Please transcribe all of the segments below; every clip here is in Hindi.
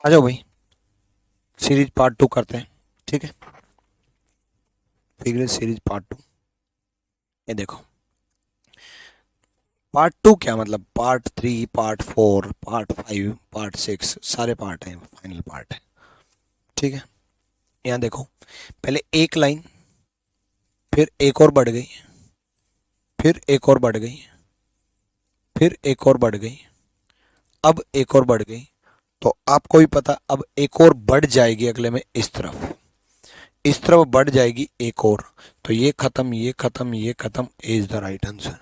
आ जाओ भाई, सीरीज पार्ट 2 करते हैं। ठीक है, फिगर सीरीज पार्ट 2। ये देखो, पार्ट 2 क्या मतलब, पार्ट 3, पार्ट 4, पार्ट 5, पार्ट 6 सारे पार्ट हैं, फाइनल पार्ट है। ठीक है, यहाँ देखो, पहले एक लाइन, फिर एक और बढ़ गई, फिर एक और बढ़ गई, फिर एक और बढ़ गई, अब एक और बढ़ गई। तो आपको भी पता, अब एक और बढ़ जाएगी अगले में, इस तरफ बढ़ जाएगी एक और। तो ये खत्म, ये खत्म, ये खत्म। ए इज द राइट आंसर,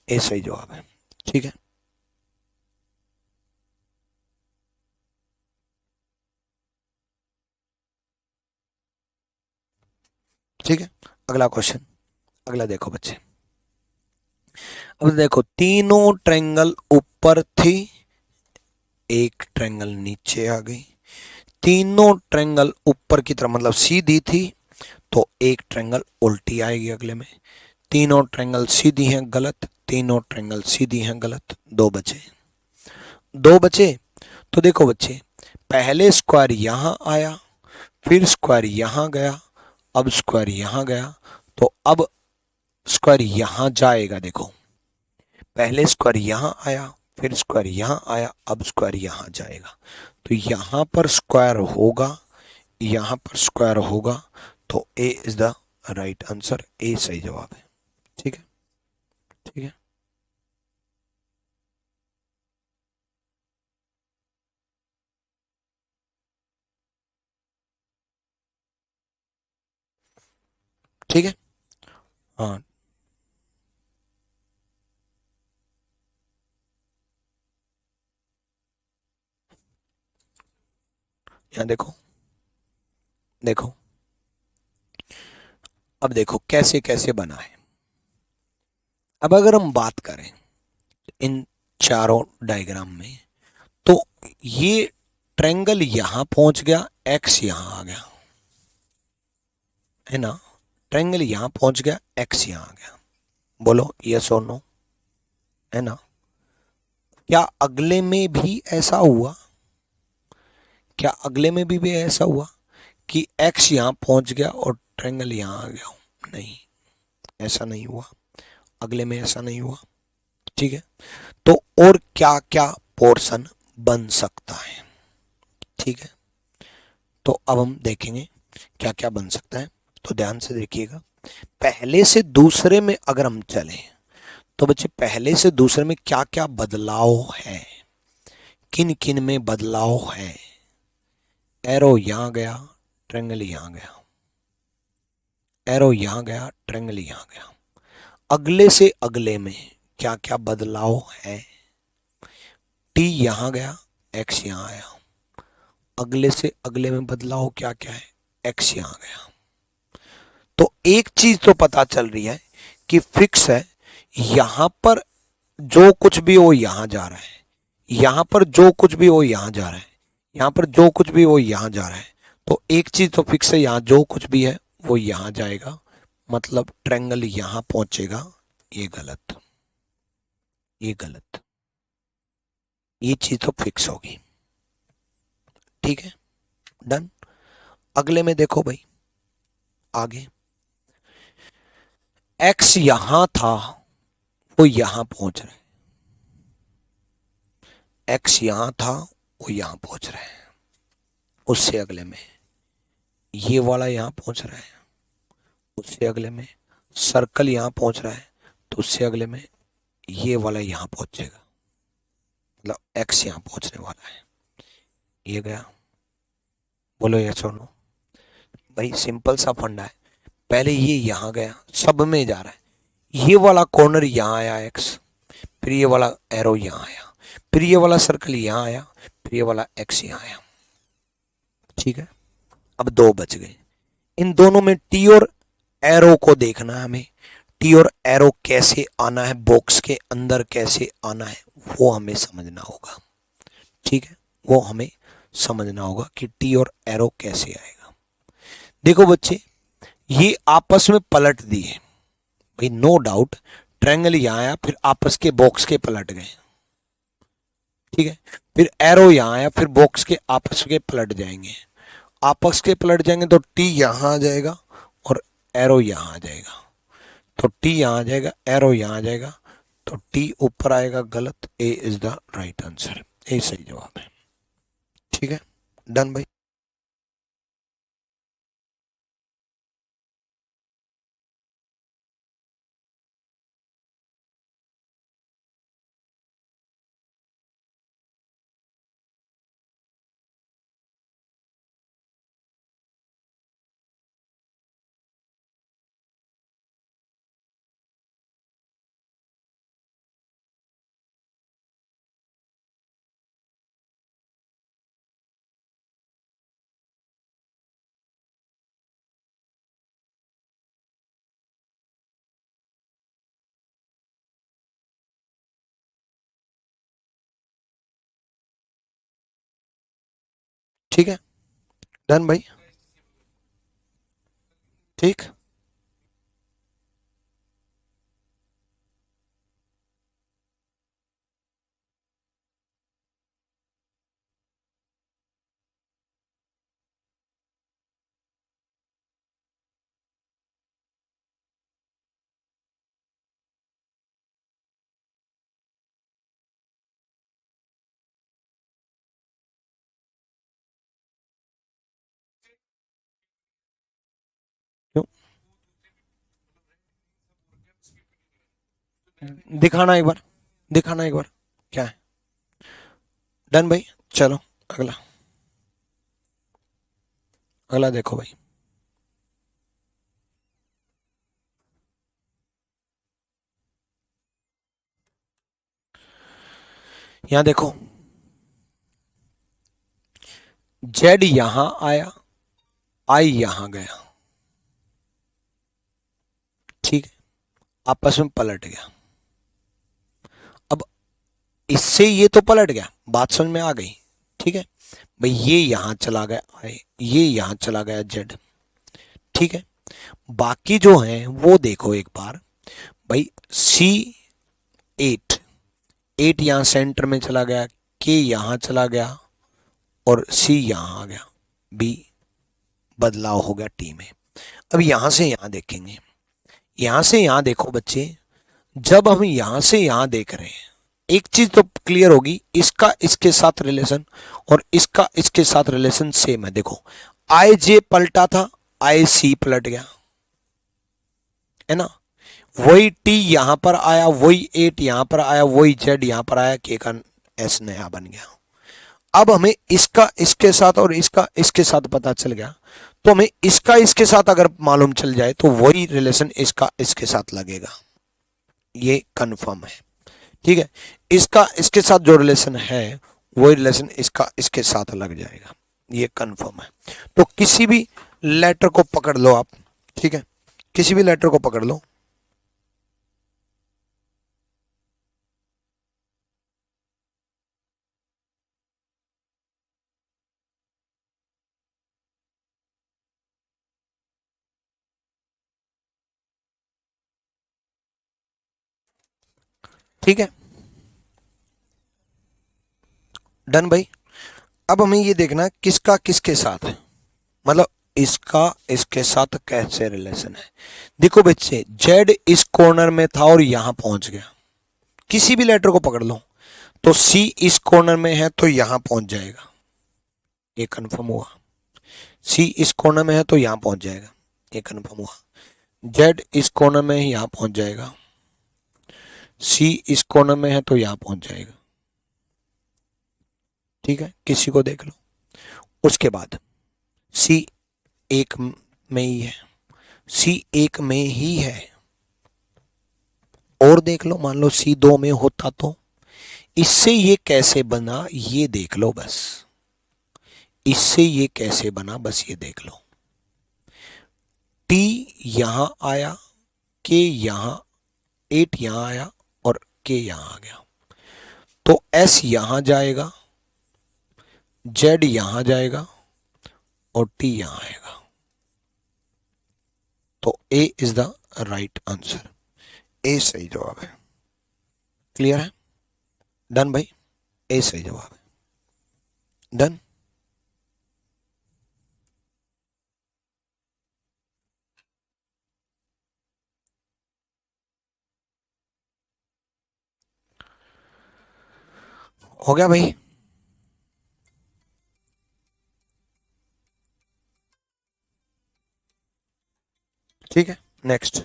ए सही जवाब है। ठीक है, ठीक है। अगला क्वेश्चन, अगला देखो बच्चे। अब देखो, तीनों ट्रायंगल ऊपर थी, एक ट्रायंगल नीचे आ गई। तीनों ट्रायंगल ऊपर की तरफ मतलब सीधी थी, तो एक ट्रायंगल उल्टी आएगी अगले में। तीनों ट्रायंगल सीधी हैं, गलत। तीनों ट्रायंगल सीधी हैं, गलत। दो बचे, दो बचे। तो देखो बच्चे, पहले स्क्वायर यहां आया, फिर स्क्वायर यहां गया, अब स्क्वायर यहां गया। तो अब स्क्वायर यहां जाएगा। देखो, पहले स्क्वायर यहां आया, फिर स्क्वायर यहां आया, अब स्क्वायर यहां जाएगा। तो यहां पर स्क्वायर होगा, यहां पर स्क्वायर होगा। तो ए इज द राइट आंसर, ए सही जवाब है। ठीक है, ठीक है, ठीक है। हाँ, यहाँ देखो, देखो, अब देखो कैसे कैसे बना है। अब अगर हम बात करें इन चारों डायग्राम में, तो ये ट्रायंगल यहां पहुंच गया, एक्स यहां आ गया, है ना। ट्रायंगल यहां पहुंच गया, एक्स यहां आ गया। बोलो यस और नो, है ना। क्या अगले में भी ऐसा हुआ? क्या अगले में भी ऐसा हुआ कि एक्स यहां पहुंच गया और ट्रायंगल यहां आ गया? नहीं, ऐसा नहीं हुआ। अगले में ऐसा नहीं हुआ। ठीक है, तो और क्या क्या पोर्शन बन सकता है? ठीक है, तो अब हम देखेंगे क्या क्या बन सकता है। तो ध्यान से देखिएगा, पहले से दूसरे में अगर हम चलें, तो बच्चे पहले से दूसरे में क्या क्या बदलाव है, किन किन में बदलाव है। एरो यहां गया, ट्रायंगल यहां गया, एरो यहां गया, ट्रायंगल यहां गया। अगले से अगले में क्या क्या बदलाव है? टी यहां गया, एक्स यहां आया। अगले से अगले में बदलाव क्या क्या है? एक्स यहां गया। तो एक चीज तो पता चल रही है कि फिक्स है, यहां पर जो कुछ भी हो यहां जा रहा है, यहां पर जो कुछ भी हो यहां जा रहा है, यहां पर जो कुछ भी हो यहां जा रहा है। तो एक चीज तो फिक्स है, यहां जो कुछ भी है वो यहां जाएगा, मतलब ट्रायंगल यहां पहुंचेगा। ये गलत, ये गलत, ये चीज तो फिक्स होगी। ठीक है, डन। अगले में देखो भाई, आगे एक्स यहां था, वो यहां पहुंच रहा है। एक्स यहां था, वो यहां पहुंच रहा है। उससे अगले में ये वाला यहां पहुंच रहा है, उससे अगले में सर्कल यहां पहुंच रहा है, तो उससे अगले में ये वाला यहां पहुंचेगा, मतलब एक्स यहां पहुंचने वाला है। ये गया। बोलो यस और नो। भाई सिंपल सा फंडा है, पहले ये यहां गया, सब में जा रहा है। ये वाला कॉर्नर यहां आया एक्स, फिर ये वाला एरो यहां आया, फिर ये वाला सर्कल यहां आया, फिर ये वाला एक्स यहां आया। ठीक है, अब दो बच गए। इन दोनों में टी और एरो को देखना है हमें। टी और एरो कैसे आना है, बॉक्स के अंदर कैसे आना है, वो हमें समझना होगा। ठीक है, वो हमें समझना होगा कि टी और एरो कैसे आएगा। देखो बच्चे, ये आपस में पलट दिए भाई, नो डाउट। ट्रायंगल यहां आया, फिर आपस के बॉक्स के पलट गए। ठीक है, फिर एरो यहां आया, फिर बॉक्स के आपस के पलट जाएंगे, आपस के पलट जाएंगे तो टी यहां आ जाएगा और एरो यहां आ जाएगा, तो टी यहां आ जाएगा, एरो यहां आ जाएगा, तो टी ऊपर आएगा, गलत, ए इज द राइट आंसर, ए सही जवाब है। ठीक है, डन भाई। ठीक है, डन भाई। ठीक, क्यों, दिखाना एक बार, दिखाना एक बार क्या है। डन भाई, चलो अगला, अगला देखो भाई। यहां देखो, जेड यहां आया, आई यहां गया, ठीक है, आपस में पलट गया। अब इससे ये तो पलट गया, बात समझ में आ गई। ठीक है भाई, ये यहां चला गया आई, ये यहां चला गया जेड, ठीक है। बाकी जो है वो देखो एक बार भाई, सी एट, एट यहां सेंटर में चला गया, के यहां चला गया और सी यहां आ गया, बी बदलाव हो गया टी में। अब यहां से यहां देखेंगे, यहां से यहां देखो बच्चे, जब हम यहां से यहां देख रहे हैं, एक चीज तो क्लियर होगी, इसका इसके साथ रिलेशन और इसका इसके साथ रिलेशन सेम है। देखो, आई जे पलटा था, आई सी पलट गया, है ना। वही टी यहां पर आया, वही एट यहां पर आया, वही जेड यहां पर आया, के का एस नया बन गया। अब हमें इसका इसके साथ और इसका इसके साथ पता चल गया, तो हमें इसका इसके साथ अगर मालूम चल जाए तो वही रिलेशन इसका इसके साथ लगेगा, ये कंफर्म है। ठीक है, इसका इसके साथ जो रिलेशन है वही रिलेशन इसका इसके साथ लग जाएगा, ये कंफर्म है। तो किसी भी लेटर को पकड़ लो आप, ठीक है, किसी भी लेटर को पकड़ लो, ठीक है, डन भाई। अब हमें ये देखना किसका किसके साथ है, मतलब इसका इसके साथ कैसे रिलेशन है। देखो बच्चे, जेड इस कॉर्नर में था और यहां पहुंच गया, किसी भी लेटर को पकड़ लो, तो सी इस कॉर्नर में है तो यहां पहुंच जाएगा, ये कंफर्म हुआ। सी इस कॉर्नर में है तो यहां पहुंच जाएगा, ये कंफर्म हुआ। जेड इस कॉर्नर में है, यहां पहुंच जाएगा। सी इस कॉर्नर में है तो यहां पहुंच जाएगा, ठीक है, किसी को देख लो। उसके बाद सी एक में ही है, सी एक में ही है, और देख लो, मान लो सी दो में होता तो इससे ये कैसे बना, ये देख लो बस, इससे ये कैसे बना बस ये देख लो। टी यहां आया, के यहां, एट यहां आया और के यहां आ गया, तो एस यहां जाएगा, जेड यहां जाएगा और टी यहां आएगा, तो ए इज द राइट आंसर, ए सही जवाब है। क्लियर है, डन भाई। ए सही जवाब है। डन। हो गया भाई। ठीक है, नेक्स्ट।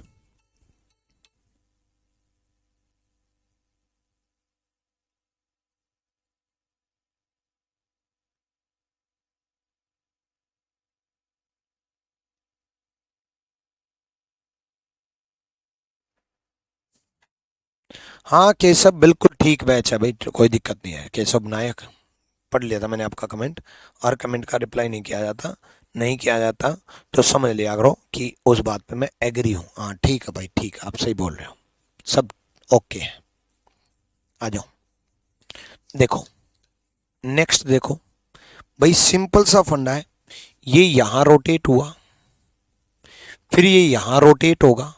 हाँ केशव बिल्कुल ठीक बैच है भाई, कोई दिक्कत नहीं है। केशव नायक, पढ़ लिया था मैंने आपका कमेंट, और कमेंट का रिप्लाई नहीं किया जाता, नहीं किया जाता तो समझ लिया करो कि उस बात पे मैं एग्री हूँ। हाँ ठीक है भाई, ठीक है, आप सही बोल रहे हो, सब ओके है। आ जाओ, देखो नेक्स्ट, देखो भाई सिंपल सा फंडा है। ये यहां रोटेट हुआ, फिर ये यहां रोटेट होगा,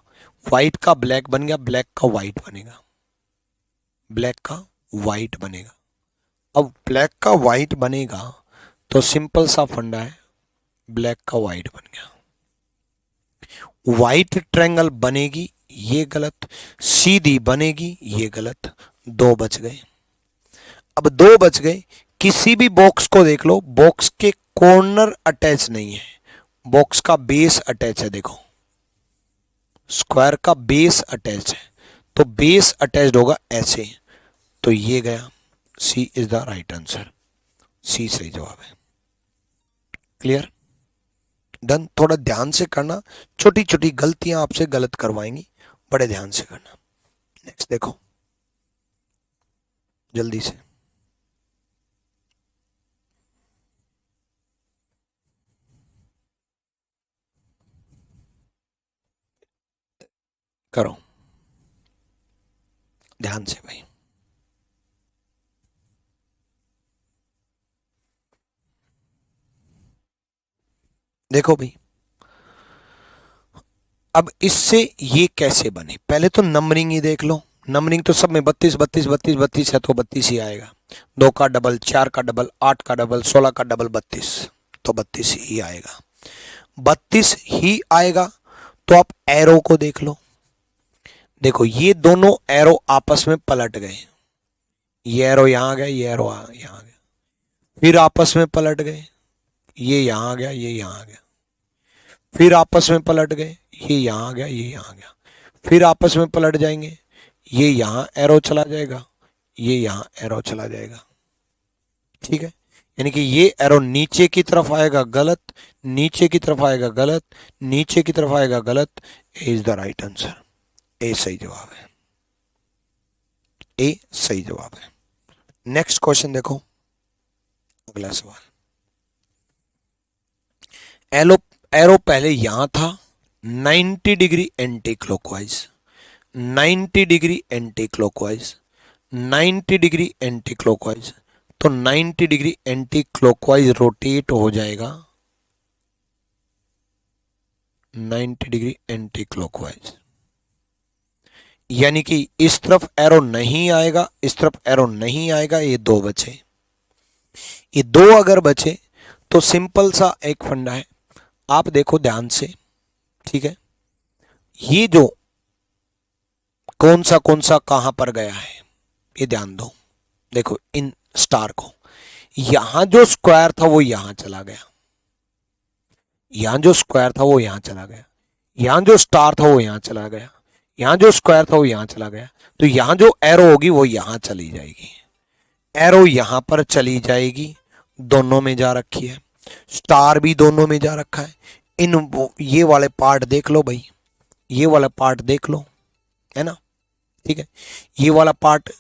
व्हाइट का ब्लैक बन गया, ब्लैक का व्हाइट बनेगा, ब्लैक का व्हाइट बनेगा। अब ब्लैक का व्हाइट बनेगा तो सिंपल सा फंडा है, ब्लैक का व्हाइट बन गया, व्हाइट ट्रायंगल बनेगी, ये गलत, सीधी बनेगी, ये गलत, दो बच गए। अब दो बच गए, किसी भी बॉक्स को देख लो, बॉक्स के कॉर्नर अटैच नहीं है, बॉक्स का बेस अटैच है। देखो स्क्वायर का बेस अटैच है, तो बेस अटैच्ड होगा ऐसे, तो ये गया, सी इज द राइट आंसर, सी सही जवाब है। Clear, done. थोड़ा ध्यान से करना, छोटी छोटी गलतियां आपसे गलत करवाएंगी, बड़े ध्यान से करना। नेक्स्ट देखो जल्दी से, करो ध्यान से भाई। देखो भाई, अब इससे ये कैसे बने, पहले तो नंबरिंग ही देख लो। नंबरिंग तो सब में 32 32 32 32 है, तो 32 ही आएगा। 2 का डबल, 4 का डबल, 8 का डबल, 16 का डबल 32, तो 32 ही आएगा, 32 ही आएगा। तो आप एरो को देख लो, देखो ये दोनों एरो आपस में पलट गए, ये एरो यहां आ गया, ये एरो यहां आ गया, फिर आपस में पलट गए, ये यहां आ गया, ये यहां आ गया, फिर आपस में पलट गए, ये यहां आ गया, ये यहां आ गया, फिर आपस में पलट जाएंगे, ये यहां एरो चला जाएगा, ये यहां एरो चला जाएगा। ठीक है, यानी कि ये एरो नीचे की तरफ आएगा गलत, नीचे की तरफ आएगा गलत, नीचे की तरफ आएगा गलत। ए इज द राइट आंसर, ए सही जवाब है, ए सही जवाब है। नेक्स्ट क्वेश्चन देखो, अगला सवाल। एलो एरो पहले यहां था, 90 degree anti clockwise, 90 degree anti clockwise, 90 degree anti clockwise, तो 90 डिग्री एंटी क्लॉकवाइज रोटेट हो जाएगा, 90 डिग्री एंटी क्लॉकवाइज, यानी कि इस तरफ एरो नहीं आएगा, इस तरफ एरो नहीं आएगा, ये दो बचे, ये दो अगर बचे तो सिंपल सा एक फंडा है, आप देखो ध्यान से। ठीक है, ये जो कौन सा कहां पर गया है, ये ध्यान दो। देखो इन स्टार को, यहां जो स्क्वायर था वो यहां चला गया, यहां जो स्क्वायर था वो यहां चला गया, यहां जो स्टार था वो यहां चला गया, यहां जो स्क्वायर था वो यहां चला गया, तो यहां जो एरो होगी वो यहां चली जाएगी, एरो यहां पर चली जाएगी, दोनों में जा रखी है, स्टार भी दोनों में जा रखा है। इन ये वाले पार्ट देख लो भाई, ये वाला पार्ट देख लो, है ना। ठीक है, ये वाला पार्ट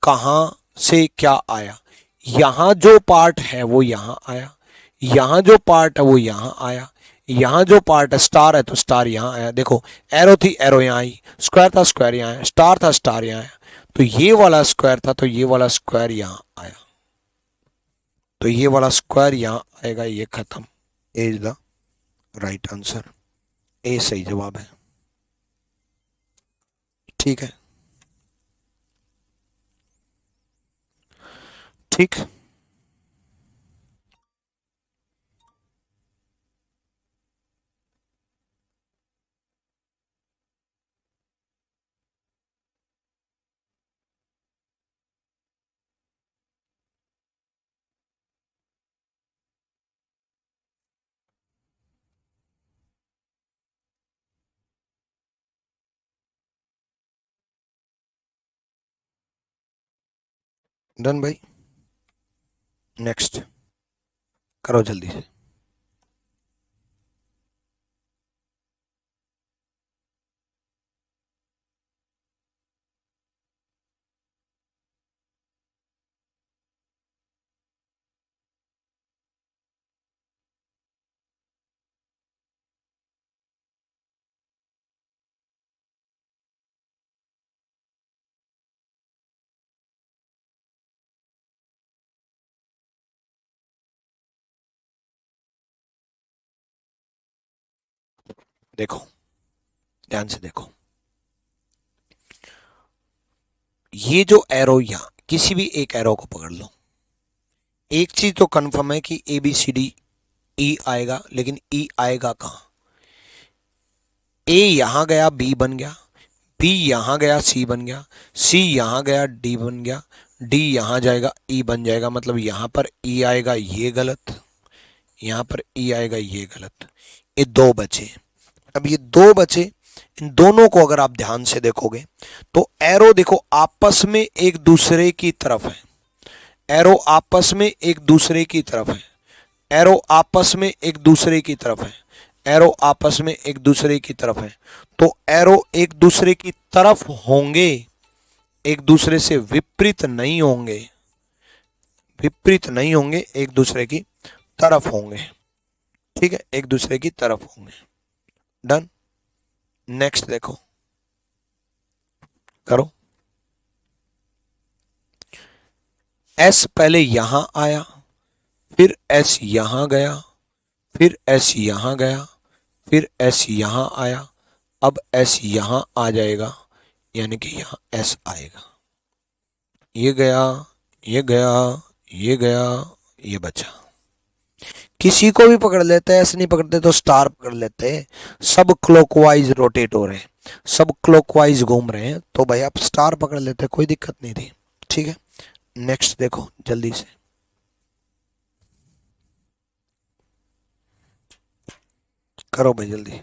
कहां से क्या आया, यहां जो पार्ट है वो यहां आया, यहां जो पार्ट है वो यहां आया, यहां जो पार्ट है स्टार है तो स्टार यहां आया। देखो एरो थी, एरो यहां आई, स्क्वायर था, स्क्वायर यहां आया, स्टार था, स्टार यहां आया, तो ये वाला स्क्वायर था तो ये वाला स्क्वायर यहां आया, तो ये वाला स्क्वायर यहां आएगा, ये खत्म। ए इज द राइट आंसर, ए सही जवाब है। ठीक है, ठीक। डन भाई, नेक्स्ट करो जल्दी से। देखो, ध्यान से देखो, ये जो एरो, यहां किसी भी एक एरो को पकड़ लो, एक चीज तो कंफर्म है कि A B C D E आएगा, लेकिन ई आएगा कहां? ए यहां गया बी बन गया, बी यहां गया सी बन गया, सी यहां गया डी बन गया, डी यहां जाएगा ई बन जाएगा। मतलब यहां पर ई आएगा, ये गलत, यहां पर ई आएगा, ये गलत। ये दो बचे। अब ये दो बचे, इन दोनों को अगर आप ध्यान से देखोगे तो एरो देखो आपस में एक दूसरे की तरफ है, एरो आपस में एक दूसरे की तरफ है, एरो आपस में एक दूसरे की तरफ है, एरो आपस में एक दूसरे की तरफ है। तो एरो एक दूसरे की तरफ होंगे, एक दूसरे से विपरीत नहीं होंगे, विपरीत नहीं होंगे, एक दूसरे की तरफ होंगे। ठीक है, एक दूसरे की तरफ होंगे। डन। नेक्स्ट देखो, करो। एस पहले यहां आया, फिर एस यहां गया, फिर एस यहां गया, फिर एस यहां आया, अब एस यहां आ जाएगा, यानी कि यहां एस आएगा। ये गया, ये गया, ये गया, ये बचा। किसी को भी पकड़ लेते हैं, ऐसे नहीं पकड़ते तो स्टार पकड़ लेते हैं। सब क्लॉकवाइज रोटेट हो रहे हैं, सब क्लॉकवाइज घूम रहे हैं, तो भाई आप स्टार पकड़ लेते, कोई दिक्कत नहीं थी। ठीक है, नेक्स्ट देखो जल्दी से, करो भाई जल्दी।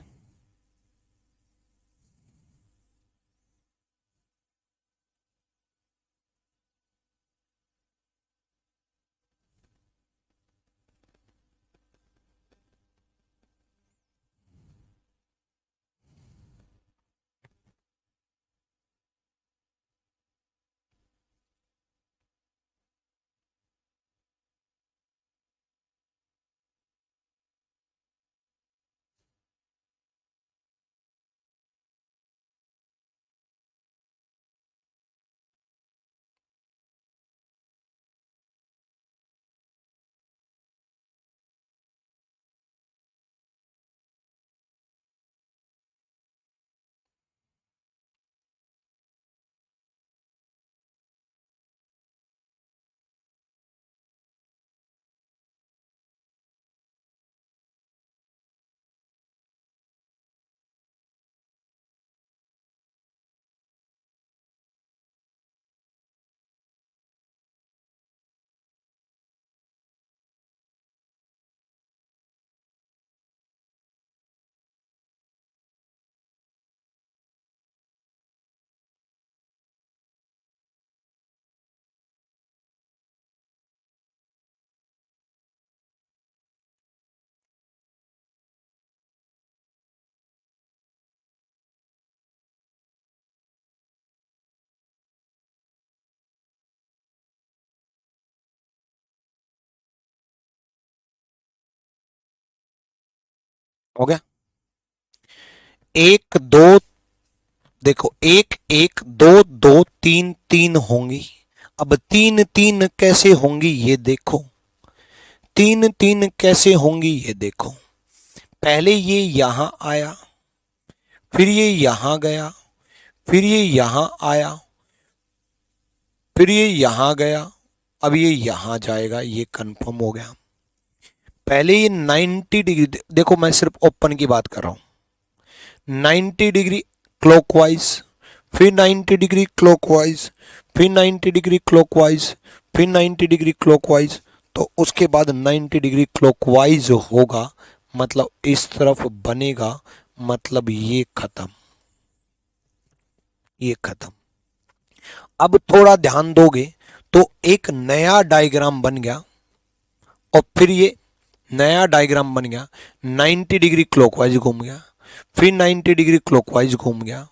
हो गया। एक दो, देखो एक एक, दो दो, तीन तीन होंगी। अब तीन तीन कैसे होंगी ये देखो, तीन तीन कैसे होंगी ये देखो। पहले ये यहां आया, फिर ये यहां गया, फिर ये यहां आया, फिर ये यहां गया, अब ये यहां जाएगा, ये कंफर्म हो गया। पहले ये 90 डिग्री, देखो मैं सिर्फ ओपन की बात कर रहा हूं, 90 डिग्री क्लॉकवाइज, फिर 90 डिग्री क्लॉकवाइज, फिर 90 डिग्री क्लॉकवाइज, फिर 90 डिग्री क्लॉकवाइज, तो उसके बाद 90 डिग्री क्लॉकवाइज होगा, मतलब इस तरफ बनेगा, मतलब ये खत्म, ये खत्म। अब थोड़ा ध्यान दोगे तो एक नया डायग्राम बन गया, और फिर ये नया डायग्राम बन गया, 90 डिग्री क्लॉकवाइज घूम गया, फिर 90 डिग्री क्लॉकवाइज घूम गया।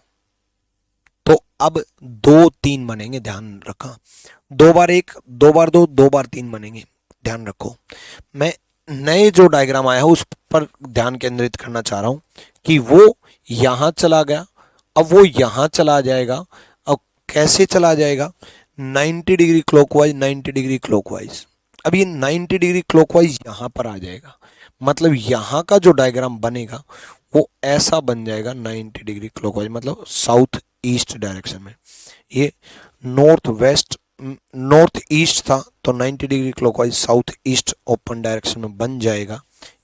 तो अब दो तीन बनेंगे, ध्यान रखा, दो बार एक, दो बार दो, दो बार तीन बनेंगे, ध्यान रखो। मैं नए जो डायग्राम आया है उस पर ध्यान केंद्रित करना चाह रहा हूं कि वो यहां चला गया, अब वो यहां चला जाएगा। अब कैसे चला जाएगा? 90 डिग्री क्लॉकवाइज, 90 डिग्री क्लॉकवाइज। अब ये 90 डिग्री क्लॉकवाइज यहां पर आ जाएगा, मतलब यहां का जो डायग्राम बनेगा वो ऐसा बन जाएगा 90 डिग्री क्लॉकवाइज, मतलब साउथ ईस्ट डायरेक्शन में। ये नॉर्थ वेस्ट, नॉर्थ ईस्ट था, तो 90 degree clockwise south east open direction में बन जाएगा,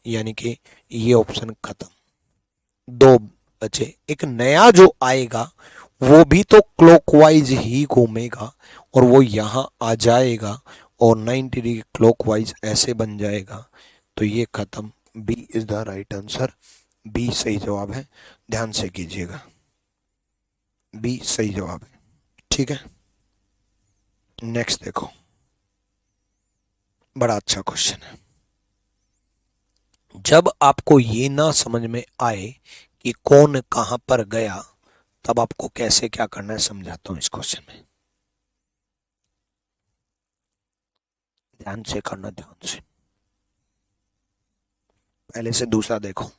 यानी कि ये ऑप्शन खत्म। दो बचे, एक नया जो आएगा वो भी तो क्लॉकवाइज ही घूमेगा, और वो यहां आ जाएगा और 90 डिग्री क्लॉकवाइज ऐसे बन जाएगा, तो ये खत्म। B is the right answer, B सही जवाब है, ध्यान से कीजिएगा, बी सही जवाब है। ठीक है, नेक्स्ट देखो, बड़ा अच्छा क्वेश्चन है। जब आपको ये ना समझ में आए कि कौन कहां पर गया, तब आपको कैसे क्या करना है समझाता हूं इस क्वेश्चन में, ध्यान से करना, ध्यान से। पहले से दूसरा देखो,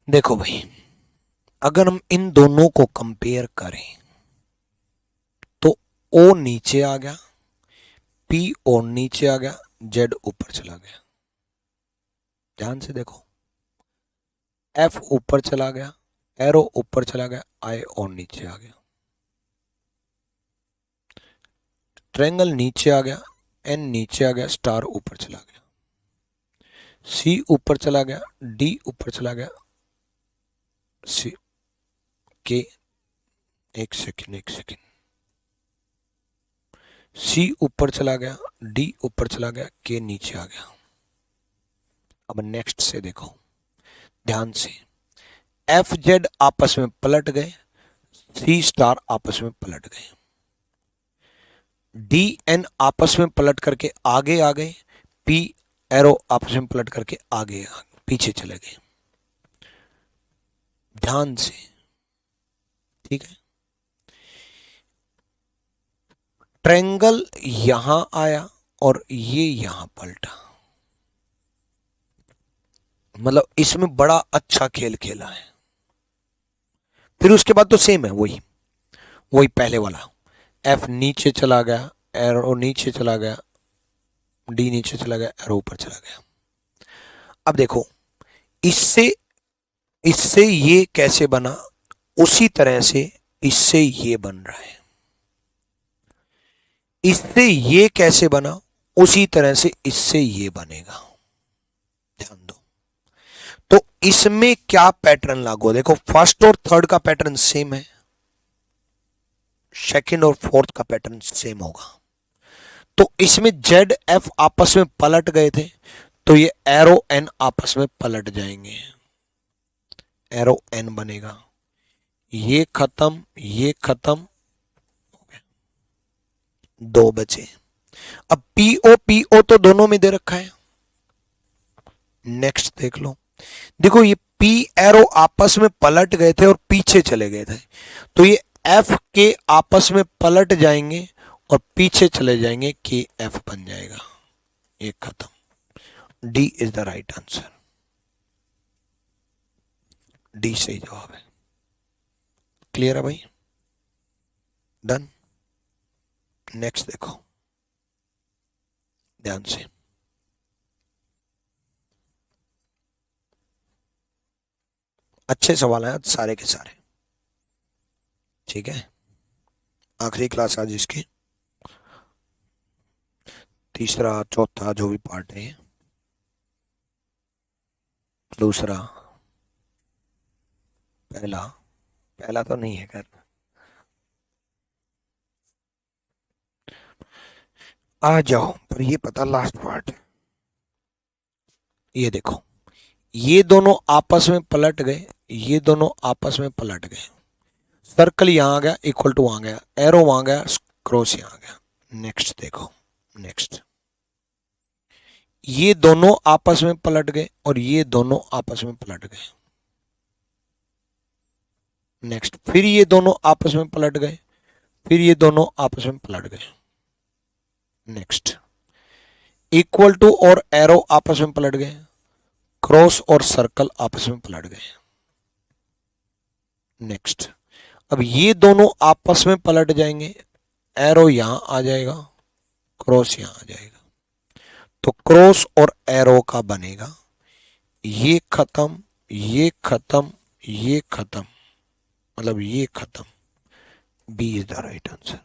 देखो भाई, अगर हम इन दोनों को कंपेयर करें तो ओ नीचे आ गया, पी और नीचे आ गया, जेड ऊपर चला गया। ध्यान से देखो, एफ ऊपर चला गया, एरो ऊपर चला गया, आई और नीचे आ गया, ट्रायंगल नीचे आ गया, एन नीचे आ गया, स्टार ऊपर चला गया, सी ऊपर चला गया, डी ऊपर चला गया, सी के, एक सेकंड एक सेकंड, सी ऊपर चला गया, डी ऊपर चला गया, के नीचे आ गया। अब नेक्स्ट से देखो ध्यान से, एफ जेड आपस में पलट गए, सी स्टार आपस में पलट गए, डी एन आपस में पलट करके आगे आ गए, पी एरो आपस में पलट करके आगे पीछे चले गए। ध्यान से, ठीक है, ट्रायंगल यहां आया और ये यहां पलटा, मतलब इसमें बड़ा अच्छा खेल खेला है। फिर उसके बाद तो सेम है, वही वही पहले वाला, एफ नीचे चला गया, एरो नीचे चला गया, डी नीचे चला गया, एरो ऊपर चला गया। अब देखो, इससे इससे ये कैसे बना, उसी तरह से इससे ये बन रहा है, इससे ये कैसे बना, उसी तरह से इससे ये बनेगा। ध्यान दो, तो इसमें क्या पैटर्न लागू, देखो फर्स्ट और थर्ड का पैटर्न सेम है, सेकंड और फोर्थ का पैटर्न सेम होगा। तो इसमें जेड एफ आपस में पलट गए थे, तो ये एरो एन आपस में पलट जाएंगे, एरो एन बनेगा, ये खत्म, ये खत्म, दो बचे। अब पीओ तो दोनों में दे रखा है, नेक्स्ट देख लो, देखो ये पी एरो आपस में पलट गए थे और पीछे चले गए थे, तो ये एफ के आपस में पलट जाएंगे और पीछे चले जाएंगे, के एफ बन जाएगा, ये खत्म। D is the right answer, D सही जवाब है। क्लियर है भाई, डन। नेक्स्ट देखो, ध्यान से। अच्छे सवाल हैं सारे के सारे, ठीक है। आखिरी क्लास आज इसकी, तीसरा चौथा जो भी पार्ट है, दूसरा, पहला, पहला तो नहीं है खैर, आ जाओ। पर ये पता लास्ट पार्ट, ये देखो, ये दोनों आपस में पलट गए, ये दोनों आपस में पलट गए। सर्कल यहां आ गया, इक्वल टू वहां गया, एरो वहां गया, क्रॉस यहां आ गया। नेक्स्ट देखो, नेक्स्ट, ये दोनों आपस में पलट गए और ये दोनों आपस में पलट गए। नेक्स्ट, फिर ये दोनों आपस में पलट गए, फिर ये दोनों आपस में पलट गए। नेक्स्ट, इक्वल टू और एरो आपस में पलट गए, क्रॉस और सर्कल आपस में पलट गए। नेक्स्ट, अब ये दोनों आपस में पलट जाएंगे, एरो यहां आ जाएगा, क्रॉस यहां आ जाएगा, तो क्रॉस और एरो का बनेगा ये खत्म, ये खत्म, ये खत्म, मतलब ये खत्म। B is the right answer,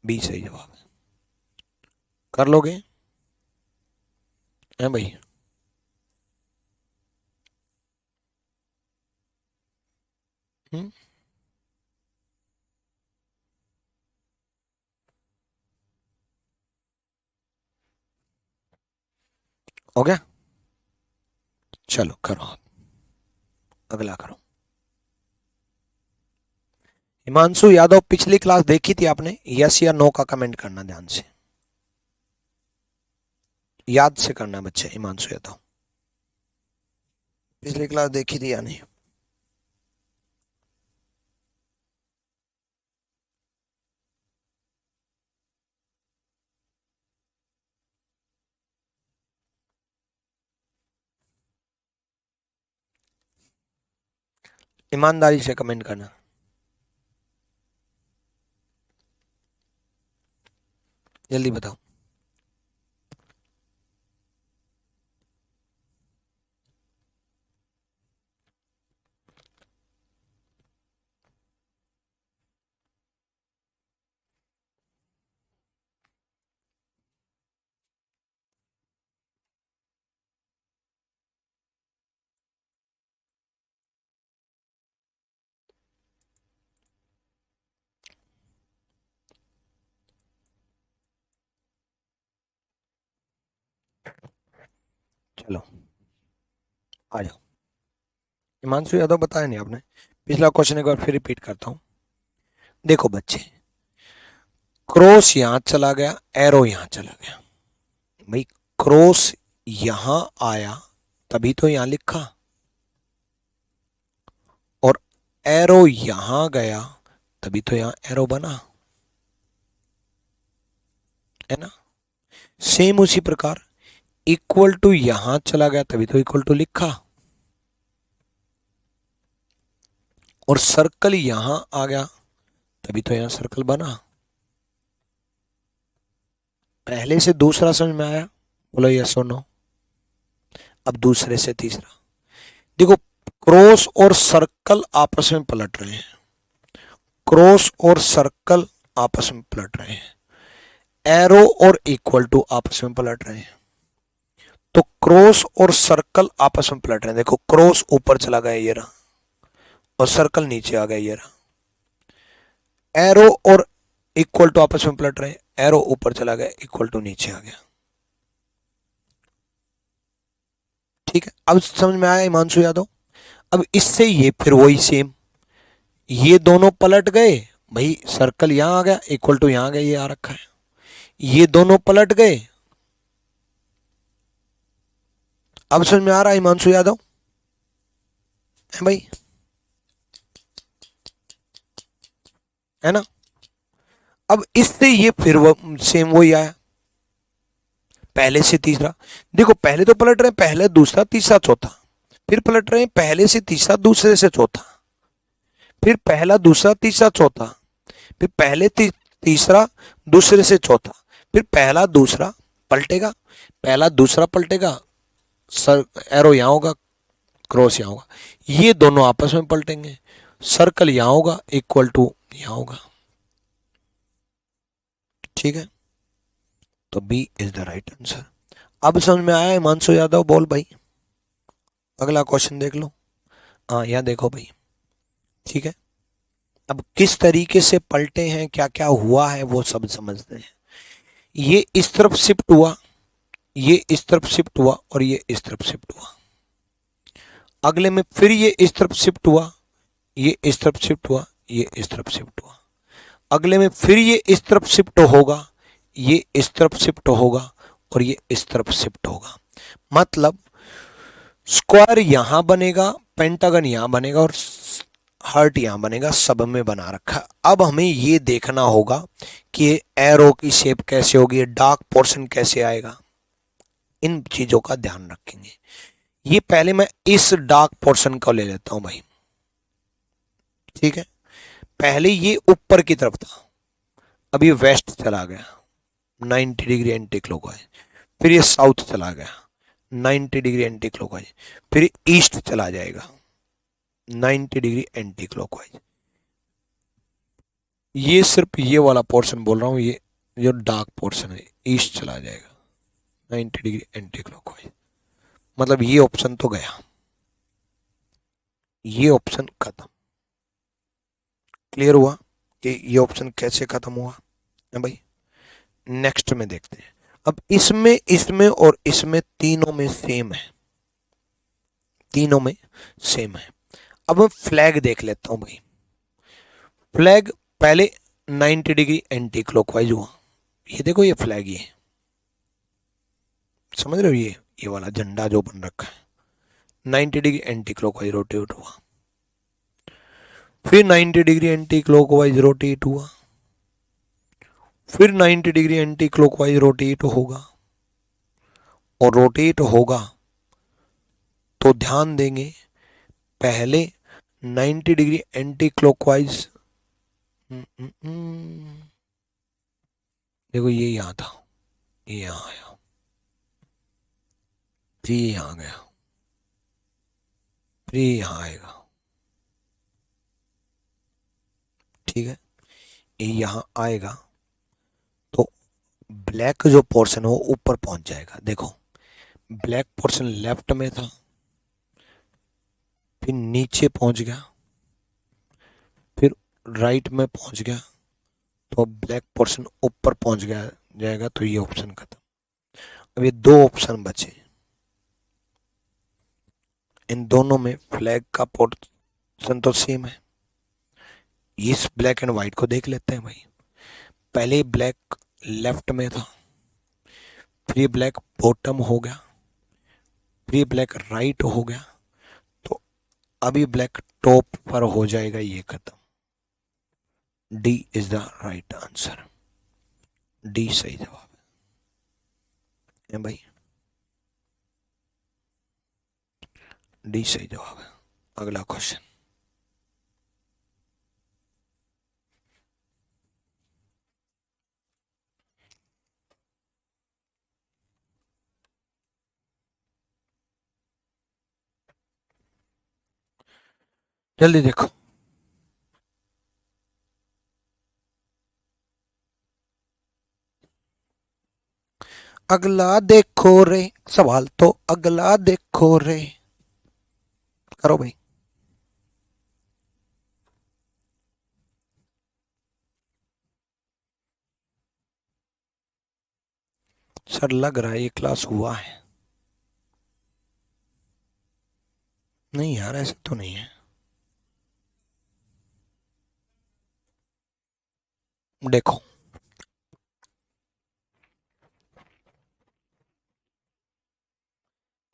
B सही जवाब है। कर लोगे हैं भाई? हो गया? चलो करो आप, अगला करो। हिमांशु यादव, पिछली क्लास देखी थी आपने? यस या नो का कमेंट करना ध्यान से, याद से करना बच्चे। हिमांशु यादव, पिछली क्लास देखी थी या नहीं? ईमानदारी से कमेंट करना। जल्दी बताओ। चलो आ जाओ। हिमांशु यादव, बताया नहीं आपने? पिछला क्वेश्चन एक बार फिर रिपीट करता हूं। देखो बच्चे, क्रॉस यहां चला गया, एरो यहां चला गया। भाई क्रॉस यहां आया तभी तो यहां लिखा, और एरो यहां गया तभी तो यहां एरो बना, है ना? सेम उसी प्रकार इक्वल टू यहां चला गया तभी तो इक्वल टू लिखा, और सर्कल यहां आ गया तभी तो यहां सर्कल बना। पहले से दूसरा समझ में आया? बोलो यस और नो। अब दूसरे से तीसरा देखो, क्रॉस और सर्कल आपस में पलट रहे हैं, क्रॉस और सर्कल आपस में पलट रहे हैं, एरो और इक्वल टू आपस में पलट रहे हैं। तो क्रॉस और सर्कल आपस में पलट रहे हैं। देखो क्रॉस ऊपर चला गया ये रहा, और सर्कल नीचे आ गया ये रहा। एरो और इक्वल टू आपस में पलट रहे हैं, एरो ऊपर चला गया, इक्वल टू नीचे आ गया। ठीक है, अब समझ में आया हिमांशु यादव? अब इससे ये फिर वही सेम, ये दोनों पलट गए, भाई सर्कल यहां आ गया, इक्वल टू यहां आ गया, ये आ रखा है। ये दोनों पलट गए। अब समझ में आ रहा है हिमांशु यादव? है भाई? है ना? अब इससे ये फिर वो सेम वही आया, पहले से तीसरा। देखो पहले तो पलट रहे हैं, पहले दूसरा तीसरा चौथा, फिर पलट रहे हैं पहले से तीसरा दूसरे से चौथा, फिर पहला दूसरा तीसरा चौथा, फिर पहले तीसरा दूसरे से चौथा, फिर पहला दूसरा पलटेगा, पहला दूसरा पलटेगा, सर एरो यहाँ होगा, क्रॉस यहाँ होगा, ये दोनों आपस में पलटेंगे, सर्कल यहाँ होगा इक्वल टू यहाँ होगा। ठीक है, तो B is the right answer. अब समझ में आया हिमांशु यादव? बोल भाई, अगला क्वेश्चन देख लो। हाँ यहाँ देखो भाई, ठीक है, अब किस तरीके से पलटे हैं, क्या क्या हुआ है वो सब समझते हैं। ये इस तरफ शिफ्ट हुआ, ये इस तरफ शिफ्ट हुआ और ये इस तरफ शिफ्ट हुआ। अगले में फिर ये इस तरफ शिफ्ट हुआ, ये इस तरफ शिफ्ट हुआ, ये इस तरफ शिफ्ट हुआ। अगले में फिर ये इस तरफ शिफ्ट होगा, ये इस तरफ शिफ्ट होगा और ये इस तरफ शिफ्ट होगा। मतलब स्क्वायर यहां बनेगा, पेंटागन यहां बनेगा और हार्ट यहां बनेगा, सब में बना रखा। अब हमें ये देखना होगा कि एरो की शेप कैसे होगी, डार्क पोर्शन कैसे आएगा, इन चीजों का ध्यान रखेंगे। ये पहले मैं इस डार्क पोर्शन को ले लेता हूं भाई, ठीक है। पहले ये ऊपर की तरफ था, अब ये वेस्ट चला गया 90 डिग्री एंटी क्लॉकवाइज, फिर ये साउथ चला गया 90 डिग्री एंटी क्लॉकवाइज, फिर ईस्ट चला जाएगा 90 डिग्री एंटी क्लॉकवाइज। ये सिर्फ ये वाला पोर्शन बोल रहा हूं, ये जो डार्क पोर्शन है ईस्ट चला जाएगा 90 डिग्री एंटी क्लॉकवाइज। मतलब ये ऑप्शन तो गया, ये ऑप्शन खत्म। क्लियर हुआ कि ये ऑप्शन कैसे खत्म हुआ है भाई? नेक्स्ट में देखते हैं। अब इसमें इसमें और इसमें तीनों में सेम है, तीनों में सेम है। अब मैं फ्लैग देख लेता हूं भाई। फ्लैग पहले 90 डिग्री एंटी क्लॉकवाइज हुआ, ये देखो ये फ्लैग, ये समझ रहे हो, ये वाला झंडा जो बन रखा है 90 डिग्री एंटी क्लॉकवाइज रोटेट हुआ, फिर 90 डिग्री एंटी क्लॉकवाइज रोटेट हुआ, फिर 90 डिग्री एंटी क्लॉकवाइज रोटेट होगा, और रोटेट होगा तो ध्यान देंगे पहले 90 डिग्री एंटी क्लॉकवाइज, देखो ये यहां था, ये यहां आया, फिर ये यहां गया, फिर ये यहां आएगा, ठीक है। ये यहां आएगा तो ब्लैक जो पोर्शन है वो ऊपर पहुंच जाएगा। देखो ब्लैक पोर्शन लेफ्ट में था, फिर नीचे पहुंच गया, फिर राइट में पहुंच गया, तो ब्लैक पोर्शन ऊपर पहुंच गया जाएगा, तो ये ऑप्शन खत्म। अब ये दो ऑप्शन बचे, इन दोनों में फ्लैग का पोर्शन तो सेम है। इस ब्लैक एंड व्हाइट को देख लेते हैं भाई। पहले ब्लैक लेफ्ट में था, फिर ये ब्लैक बॉटम हो गया, फिर ये ब्लैक राइट हो गया, तो अभी ब्लैक टॉप पर हो जाएगा, ये खत्म। D is the right answer, D सही जवाब है भाई, डी सही जवाब है। अगला क्वेश्चन, जल्दी देखो। अगला देखो रे, सवाल तो अगला देखो रे, करो भाई। सर लग रहा है ये क्लास हुआ है। नहीं यार ऐसा तो नहीं है, देखो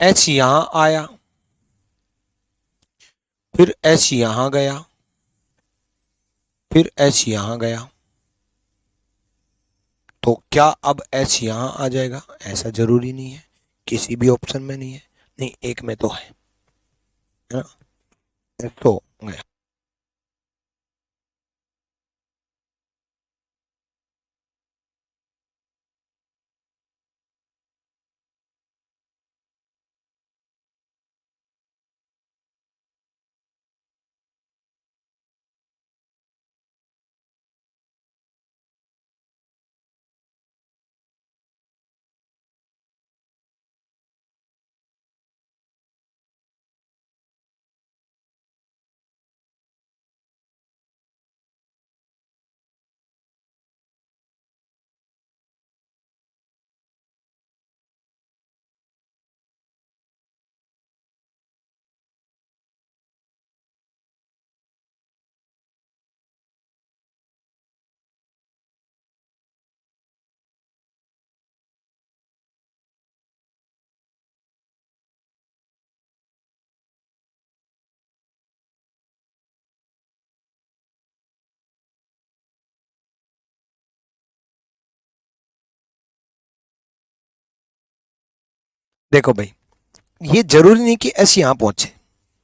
एच यहां आया, फिर एच यहां गया, फिर एच यहां गया, तो क्या अब एच यहां आ जाएगा? ऐसा जरूरी नहीं है, किसी भी ऑप्शन में नहीं है, नहीं एक में तो है ना, एच तो गया। देखो भाई, ये जरूरी नहीं कि एस यहां पहुंचे,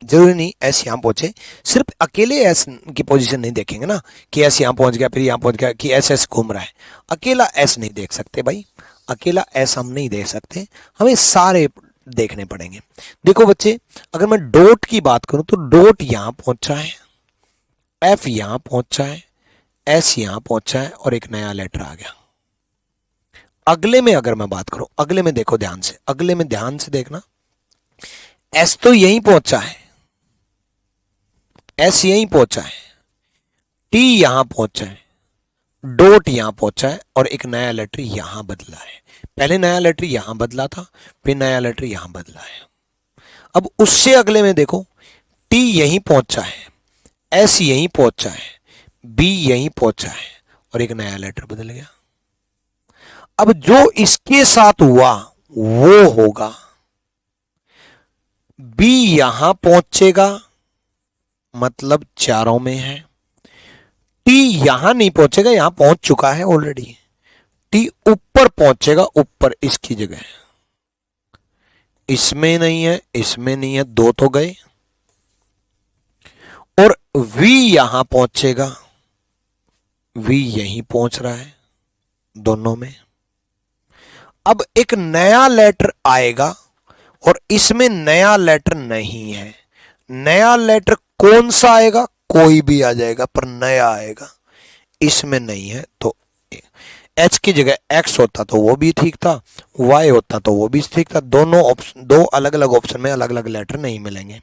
जरूरी नहीं एस यहां पहुंचे, सिर्फ अकेले एस की पोजीशन नहीं देखेंगे ना कि एस यहां पहुंच गया फिर यहां पहुंच गया कि एस एस घूम रहा है। अकेला एस नहीं देख सकते भाई, अकेला एस हम नहीं देख सकते, हमें सारे देखने पड़ेंगे। देखो बच्चे, अगर मैं डॉट की बात करूं तो डॉट यहां पहुंचा है, एफ यहां पहुंचा है, एस यहां पहुंचा है और एक नया लेटर आ गया। अगले में अगर मैं बात करूं, अगले में देखो ध्यान से, अगले में ध्यान से देखना, एस तो यहीं पहुंचा है, एस यहीं पहुंचा है, टी यहां पहुंचा है, डॉट यहां पहुंचा है और एक नया लेटर यहां बदला है। पहले नया लेटर यहां बदला था, फिर नया लेटर यहां बदला है। अब उससे अगले में देखो, टी यहीं पहुंचा है, एस यहीं पहुंचा है, बी यहीं पहुंचा है और एक नया लेटर बदल गया। अब जो इसके साथ हुआ वो होगा, बी यहां पहुंचेगा मतलब चारों में है, टी यहां नहीं पहुंचेगा, यहां पहुंच चुका है ऑलरेडी, टी ऊपर पहुंचेगा, ऊपर इसकी जगह, इसमें नहीं है, इसमें नहीं है, दो तो गए, और वी यहां पहुंचेगा, वी यहीं पहुंच रहा है दोनों में। अब एक नया लेटर आएगा और इसमें नया लेटर नहीं है, नया लेटर कौन सा आएगा, कोई भी आ जाएगा पर नया आएगा, इसमें नहीं है तो एच की जगह एक्स होता तो वो भी ठीक था, वाई होता तो वो भी ठीक था, दोनों ऑप्शन, दो अलग अलग ऑप्शन में अलग अलग लेटर नहीं मिलेंगे,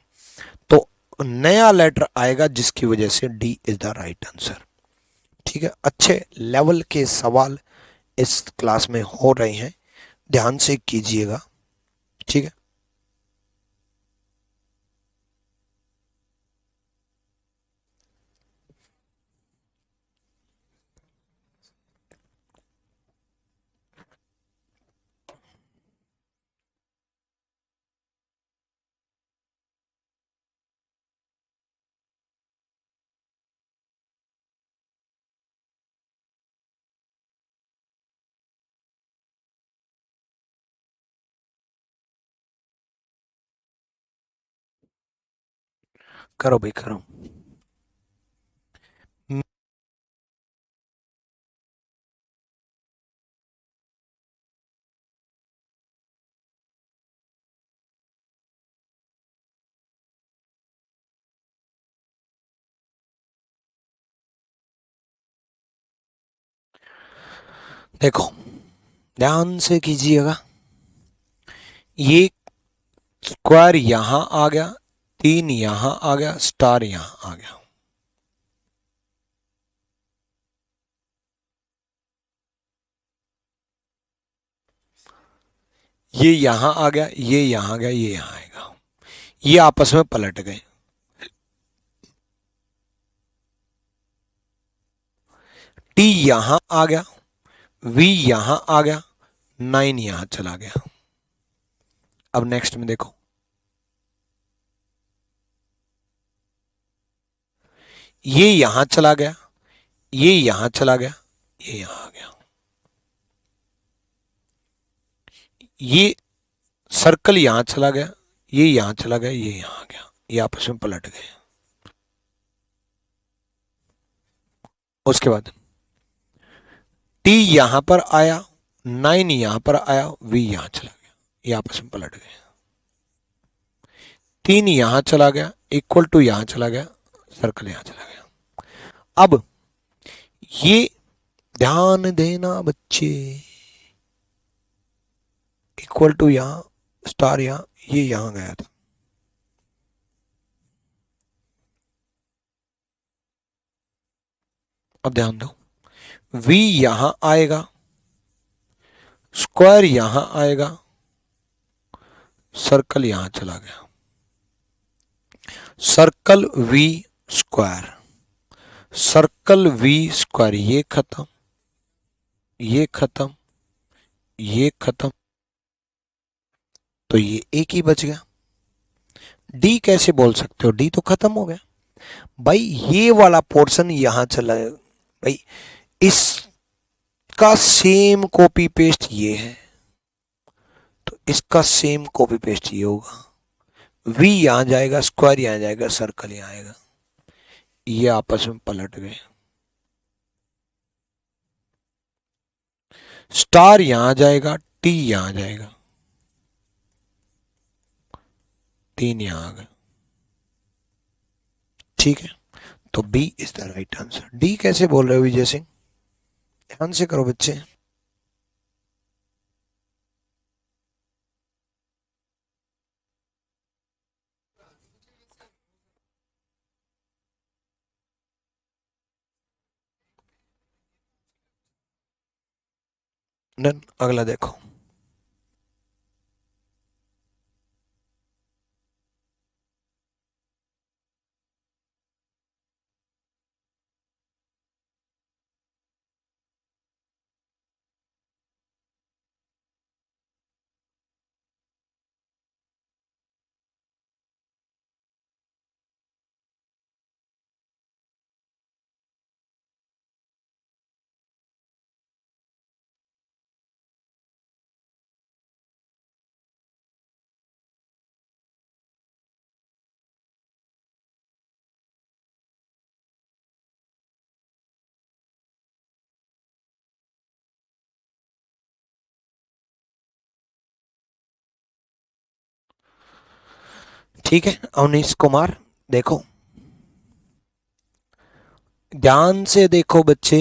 तो नया लेटर आएगा जिसकी वजह से D is the right answer. ठीक है, अच्छे लेवल के सवाल इस क्लास में हो रहे हैं, ध्यान से कीजिएगा। ठीक है, करो भाई करो। देखो ध्यान से कीजिएगा, ये स्क्वायर यहां आ गया, तीन यहां आ गया, स्टार यहां आ गया, ये यहां आ गया, ये यहां आ गया, ये यहां आएगा, ये आपस में पलट गए, टी यहां आ गया, वी यहां आ गया, नाइन यहां चला गया। अब नेक्स्ट में देखो, ये यहां चला गया, ये यहां चला गया, ये यहां आ गया, ये सर्कल यहां चला गया, ये यहां चला गया, ये यहां आ गया, ये आपस में पलट गए। उसके बाद टी यहां पर आया, नाइन यहां पर आया, वी यहां चला गया, ये आपस में पलट गए, तीन यहां चला गया, इक्वल टू यहां चला गया, सर्कल यहां चला गया। अब ये ध्यान देना बच्चे, इक्वल टू यहां, स्टार यहां, ये यहां गया था, अब ध्यान दो, वी यहां आएगा, स्क्वायर यहां आएगा, सर्कल यहां चला गया, circle V square, circle V square, ये खत्म, ये खत्म, ये खत्म, तो ये एक ही बच गया। डी कैसे बोल सकते हो, डी तो खत्म हो गया भाई, ये वाला पोर्शन यहां चला है भाई, इसका सेम कॉपी पेस्ट ये है, तो इसका सेम कॉपी पेस्ट ये होगा, वी यहां जाएगा, स्क्वायर यहां जाएगा, सर्कल यहां आएगा, ये आपस में पलट गए। स्टार यहां जाएगा, टी यहां जाएगा, 3 यहां आ गए। ठीक है, तो B is the right answer. D कैसे बोल रहे हो विजय सिंह, ध्यान से करो बच्चे। डन, अगला देखो। ठीक है अवनीश कुमार, देखो ध्यान से देखो बच्चे,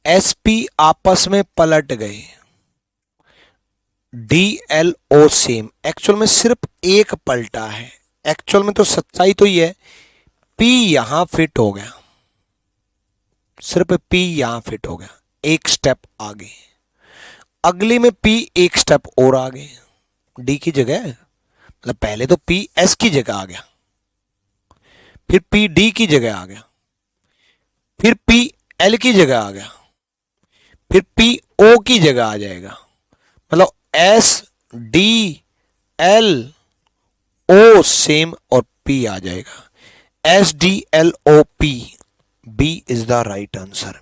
एसपी आपस में पलट गए, D L O same, actual में सिर्फ एक पलटा है। एक्चुअल में तो सच्चाई तो ये है, पी यहां फिट हो गया, सिर्फ पी यहां फिट हो गया, एक स्टेप आगे। अगली में पी एक स्टेप और आगे, डी की जगह, मतलब पहले तो पी एस की जगह आ गया, फिर पी डी की जगह आ गया, फिर पी एल की जगह आ गया, फिर पी ओ की जगह आ जाएगा, मतलब S D L O same और पी आ जाएगा, S D L O P. B is the right answer,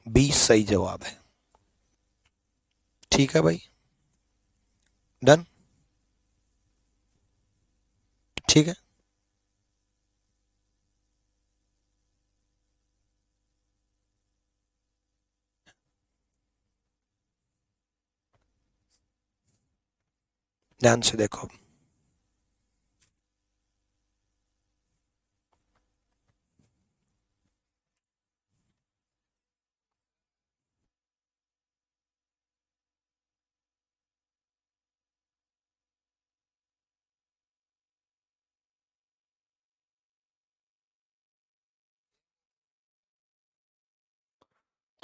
B सही जवाब है। ठीक है भाई, डन, ठीक है। ध्यान से देखो,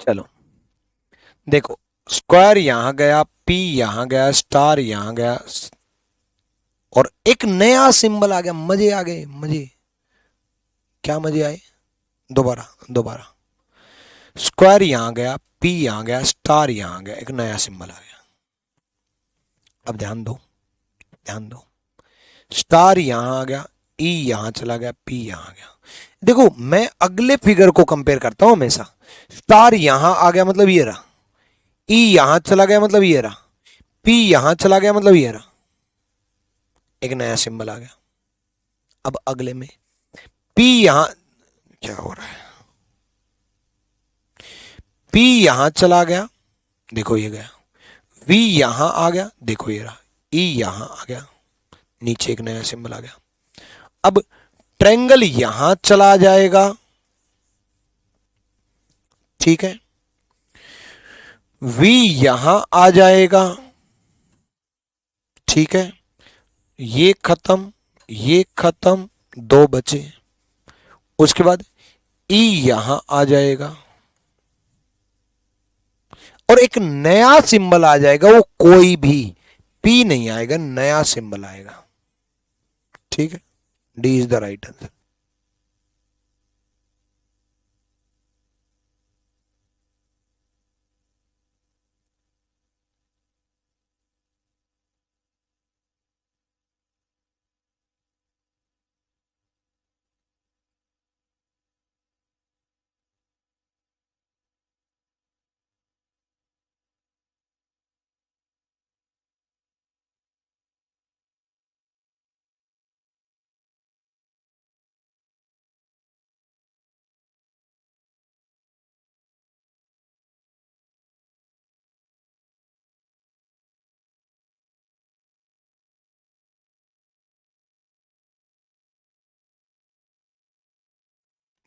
चलो देखो, स्क्वायर यहां गया, पी यहां गया, स्टार यहां गया, और एक नया सिंबल आ गया, मजे आ गए, मजे, क्या मजे आए, दोबारा दोबारा, स्क्वायर यहां गया, पी यहां गया, स्टार यहां गया, एक नया सिंबल आ गया। अब ध्यान दो, ध्यान दो, स्टार यहां आ गया, ई यहां चला गया, पी यहां आ गया। देखो मैं अगले फिगर को कंपेयर करता हूं हमेशा, स्टार यहां आ गया मतलब ये रहा, ई यहां चला गया मतलब ये रहा, पी यहां चला गया मतलब ये रहा, एक नया सिंबल आ गया। अब अगले में पी यहां, क्या हो रहा है, पी यहां चला गया, देखो ये गया, वी यहां आ गया, देखो ये रहा, ई यहां आ गया, नीचे एक नया सिंबल आ गया। अब ट्रायंगल यहां चला जाएगा, ठीक है, वी यहां आ जाएगा, ठीक है, ये खत्म, ये खत्म, दो बचे, उसके बाद ई यहां आ जाएगा, और एक नया सिंबल आ जाएगा, वो कोई भी पी नहीं आएगा, नया सिंबल आएगा। ठीक है, D is the right answer.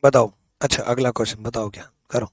बताओ। अच्छा अगला क्वेश्चन बताओ, क्या करो।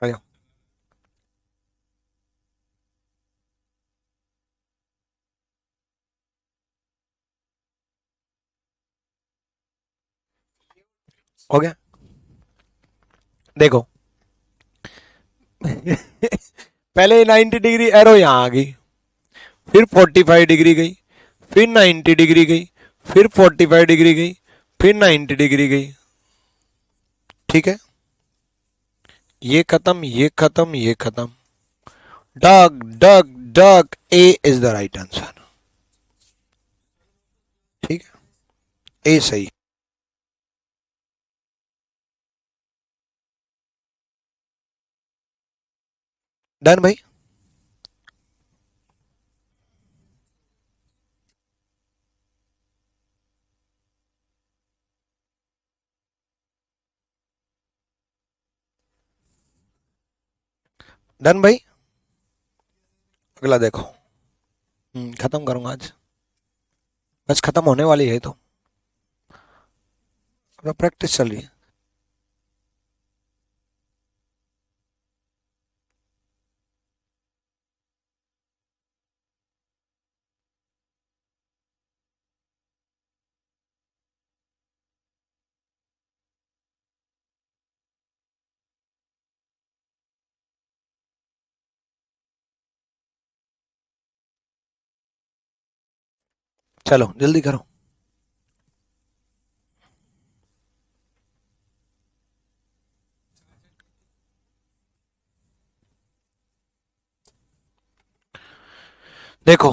आया। हो गया। देखो पहले 90 डिग्री एरो यहां आ गई, फिर 45 डिग्री गई, फिर 90 डिग्री गई, फिर 45 डिग्री गई, फिर 90 डिग्री गई। ठीक है, ये खत्म, ये खत्म, ये खत्म। डग डग डग, ए इज द राइट आंसर। ठीक है, ए सही। डन भाई। डन भाई। अगला देखो। खत्म करूंगा आज, बस खत्म होने वाली है तो प्रैक्टिस चल रही है। चलो जल्दी करो। देखो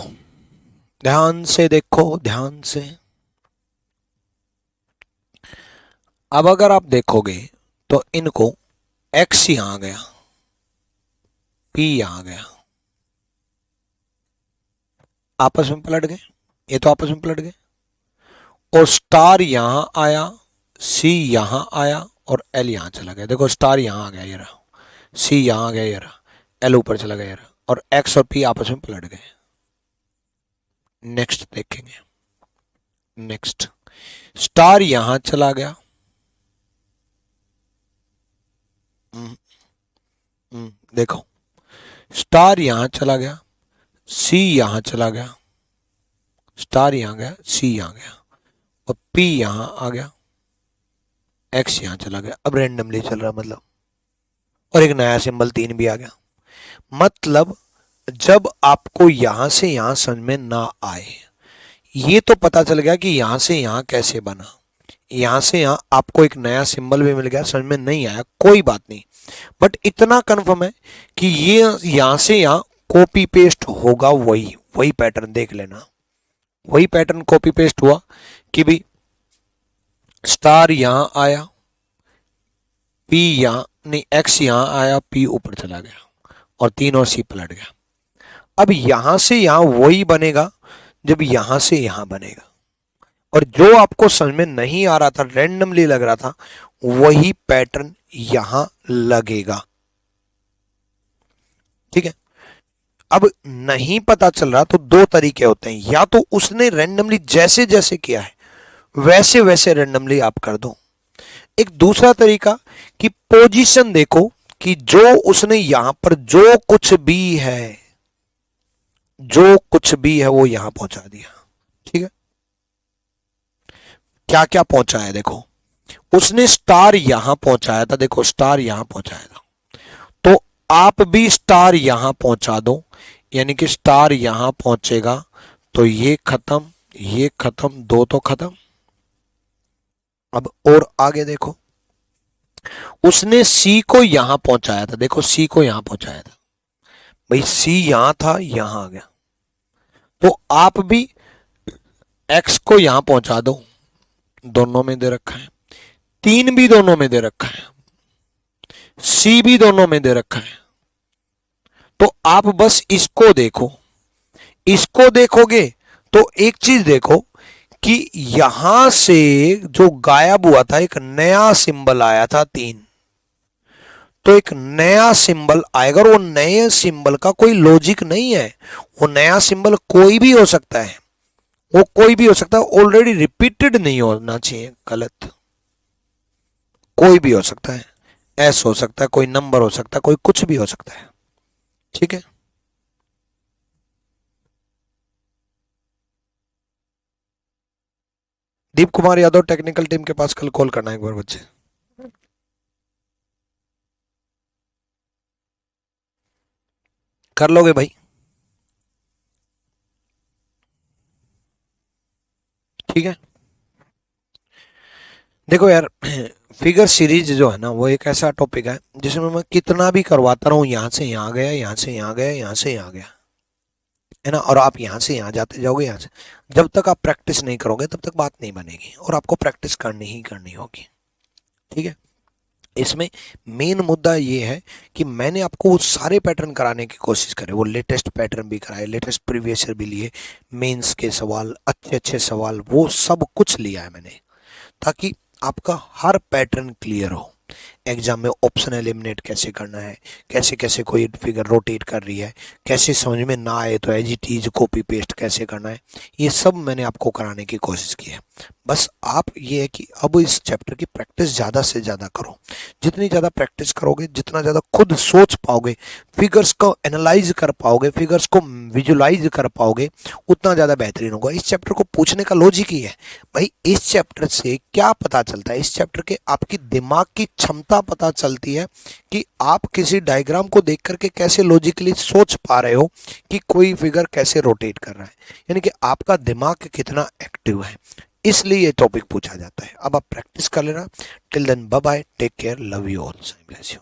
ध्यान से, देखो ध्यान से। अब अगर आप देखोगे तो इनको x यहां आ गया, p यहां आ गया, आपस में पलट गए। ये तो आपस में पलट गए। और स्टार यहां आया, सी यहां आया और एल यहां चला गया। देखो स्टार यहां आ गया, ये रहा। सी यहां आ गया, ये रहा। एल ऊपर चला गया, ये रहा। और एक्स और पी आपस में पलट गए। नेक्स्ट देखेंगे। नेक्स्ट स्टार यहां चला गया। हम्म, देखो स्टार यहां चला गया, सी यहां चला गया, स्टार यहां गया, सी यहां गया और पी यहां आ गया, एक्स यहां चला गया। अब रेंडमली चल रहा मतलब। और एक नया सिंबल 3 भी आ गया। मतलब जब आपको यहां से यहां समझ में ना आए, ये तो पता चल गया कि यहां से यहां कैसे बना, यहां से यहां आपको एक नया सिंबल भी मिल गया, समझ में नहीं आया कोई बात नहीं। बट इतना कंफर्म है कि ये यहां से यहां कॉपी पेस्ट होगा, वही वही पैटर्न देख लेना। वही पैटर्न कॉपी पेस्ट हुआ कि भी स्टार यहां आया, पी यहां नहीं, एक्स यहां आया, पी ऊपर चला गया और 3 और सी पलट गया। अब यहां से यहां वही बनेगा जब यहां से यहां बनेगा। और जो आपको समझ में नहीं आ रहा था, रैंडमली लग रहा था, वही पैटर्न यहां लगेगा। ठीक है। अब नहीं पता चल रहा तो दो तरीके होते हैं, या तो उसने रैंडमली जैसे जैसे किया है वैसे वैसे रैंडमली आप कर दो। एक दूसरा तरीका कि पोजीशन देखो कि जो उसने यहां पर जो कुछ भी है, जो कुछ भी है वो यहां पहुंचा दिया। ठीक है, क्या क्या पहुंचाया देखो, उसने स्टार यहां पहुंचाया था, देखो स्टार यहां पहुंचाया था, तो आप भी स्टार यहां पहुंचा दो, यानी कि स्टार यहां पहुंचेगा तो ये खत्म, ये खत्म, दो तो खत्म। अब और आगे देखो, उसने सी को यहां पहुंचाया था, देखो सी को यहां पहुंचाया था, भाई सी यहां था यहां आ गया, तो आप भी एक्स को यहां पहुंचा दो, दोनों में दे रखा है, तीन भी दोनों में दे रखा है, सी भी दोनों में दे रखा है, तो आप बस इसको देखो, इसको देखोगे तो एक चीज देखो कि यहां से जो गायब हुआ था एक नया सिंबल आया था 3, तो एक नया सिंबल आएगा और वो नए सिंबल का कोई लॉजिक नहीं है, वो नया सिंबल कोई भी हो सकता है, वो कोई भी हो सकता है, ऑलरेडी रिपीटेड नहीं होना चाहिए, गलत, कोई भी हो सकता है, एस हो सकता है, कोई नंबर हो सकता है, कोई कुछ भी हो सकता है। ठीक है, दीप कुमार यादव टेक्निकल टीम के पास कल कॉल करना है एक बार बच्चे। कर लोगे भाई? ठीक है, देखो यार, फिगर सीरीज जो है ना वो एक ऐसा टॉपिक है जिसमें मैं कितना भी करवाता रहूं, यहां से यहां गया, यहां से यहां गया, यहां से यहां गया, है ना, और आप यहां से यहां जाते जाओगे, यहां से, जब तक आप प्रैक्टिस नहीं करोगे तब तक बात नहीं बनेगी, और आपको प्रैक्टिस करनी ही करनी होगी। ठीक है, इसमें मेन मुद्दा ये है कि मैंने आपको वो सारे पैटर्न कराने की कोशिश करे, वो लेटेस्ट पैटर्न भी कराए, लेटेस्ट प्रीवियस ईयर भी लिए, मेंस के सवाल, अच्छे अच्छे सवाल, वो सब कुछ लिया है मैंने, ताकि आपका हर पैटर्न क्लियर हो। एग्जाम में ऑप्शन एलिमिनेट कैसे करना है, कैसे कैसे कोई फिगर रोटेट कर रही है, कैसे समझ में ना आए तो as it is copy paste कैसे करना है, ये सब मैंने आपको कराने की कोशिश की है। बस आप ये है कि अब इस चैप्टर की प्रैक्टिस ज़्यादा से ज़्यादा करो, जितनी ज़्यादा प्रैक्टिस करोगे, जितना ज़्यादा खुद सोच पाओगे, फिगर्स को एनालाइज कर पाओगे, फिगर्स को विजुलाइज कर पाओगे, उतना ज़्यादा बेहतरीन होगा। इस चैप्टर को पूछने का लॉजिक ही है भाई, इस चैप्टर से क्या पता चलता है, इस चैप्टर के आपकी दिमाग की क्षमता पता चलती है कि आप किसी डायग्राम को देख करके कैसे लॉजिकली सोच पा रहे हो कि कोई फिगर कैसे रोटेट कर रहा है, यानी कि आपका दिमाग कितना एक्टिव है, इसलिए ये टॉपिक पूछा जाता है। अब आप प्रैक्टिस कर लेना। Till then bye bye, take care, love you all, bless you.